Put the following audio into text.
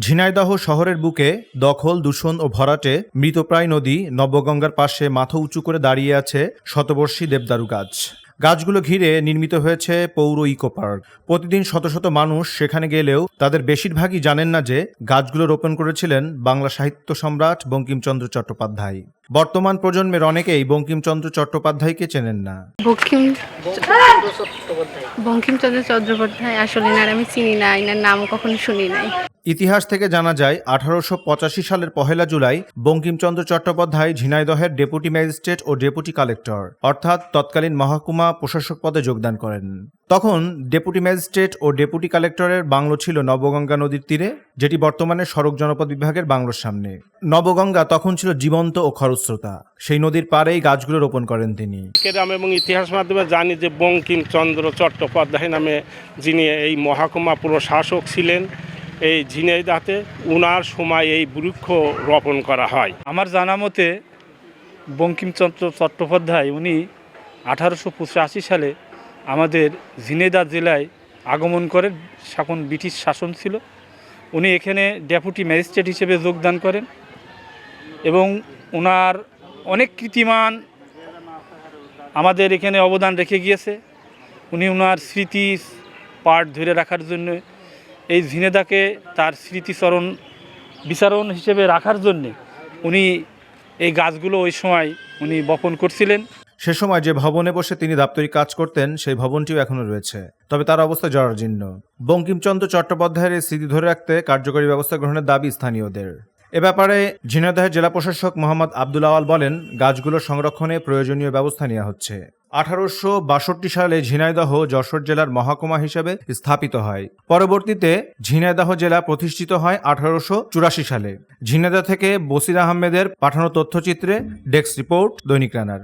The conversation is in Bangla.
ঝিনাইদহ শহরের বুকে দখল, দূষণ ও ভরাটে মৃতপ্রায় নদী নবগঙ্গার পাশে মাথা উঁচু করে দাঁড়িয়ে আছে শতবর্ষী দেবদারু গাছ। গাছগুলো ঘিরে নির্মিত হয়েছে পৌর ইকো পার্ক। প্রতিদিন শত শত মানুষ সেখানে গেলেও তাদের বেশিরভাগই জানেন না যে গাছগুলো রোপণ করেছিলেন বাংলা সাহিত্য সম্রাট বঙ্কিমচন্দ্র চট্টোপাধ্যায়। বর্তমান প্রজন্মের অনেকেই বঙ্কিমচন্দ্র চট্টোপাধ্যায়কে চেনেন না। বঙ্কিমচন্দ্র চট্টোপাধ্যায় আসলে না, আমি চিনি না, এনার নামও কখনো শুনি নাই। ইতিহাস থেকে জানা যায় 1885 সালের 1 জুলাই বঙ্কিমচন্দ্র চট্টোপাধ্যায় ঝিনাইদহের ডেপুটি ম্যাজিস্ট্রেট ও ডেপুটি কালেক্টর অর্থাৎ তৎকালীন মহকুমা প্রশাসক পদে যোগদান করেন। তখন ডেপুটি ম্যাজিস্ট্রেট ও ডেপুটি কালেক্টরের বাংলো ছিল নবগঙ্গা নদীর তীরে, যেটি বর্তমানে সড়ক জনপদ বিভাগের বাংলোর সামনে। নবগঙ্গা তখন ছিল জীবন্ত ও খরস্রোতা। সেই নদীর পাড়েই গাছগুলো রোপণ করেন তিনি। এবং ইতিহাস মাধ্যমে জানি যে বঙ্কিমচন্দ্র চট্টোপাধ্যায় নামে যিনি এই মহকুমা প্রশাসক ছিলেন, এই ঝিনাইদহতে উনার সময় এই বৃক্ষ রোপণ করা হয়। আমার জানা মতে বঙ্কিমচন্দ্র চট্টোপাধ্যায় উনি 1885 সালে আমাদের ঝিনাইদহ জেলায় আগমন করেন। তখন ব্রিটিশ শাসন ছিল। উনি এখানে ডেপুটি ম্যাজিস্ট্রেট হিসেবে যোগদান করেন এবং ওনার অনেক কীর্তিমান আমাদের এখানে অবদান রেখে গিয়েছে। উনি ওনার স্মৃতি পাঠ ধরে রাখার জন্য এই ঝিনাইদহকে তার স্মৃতিচরণ বিচারণ হিসেবে রাখার জন্যে উনি এই গাছগুলো ওই সময় উনি বপন করছিলেন। সে সময় যে ভবনে বসে তিনি দাপ্তরিক কাজ করতেন সেই ভবনটিও এখনো রয়েছে, তবে তার অবস্থা জরাজীর্ণ। বঙ্কিমচন্দ্র চট্টোপাধ্যায়ের এই স্মৃতি ধরে রাখতে কার্যকরী ব্যবস্থা গ্রহণের দাবি স্থানীয়দের। এ ব্যাপারে ঝিনাইদহের জেলা প্রশাসক মোহাম্মদ আব্দুল আওয়াল বলেন, গাছগুলো সংরক্ষণে প্রয়োজনীয় ব্যবস্থা নেওয়া হচ্ছে। 1862 সালে ঝিনাইদহ যশোর জেলার মহকুমা হিসেবে স্থাপিত হয়। পরবর্তীতে ঝিনাইদহ জেলা প্রতিষ্ঠিত হয় 1884 সালে। ঝিনাইদহ থেকে বসির আহমেদের পাঠানো তথ্যচিত্রে ডেস্ক রিপোর্ট, দৈনিক রানার।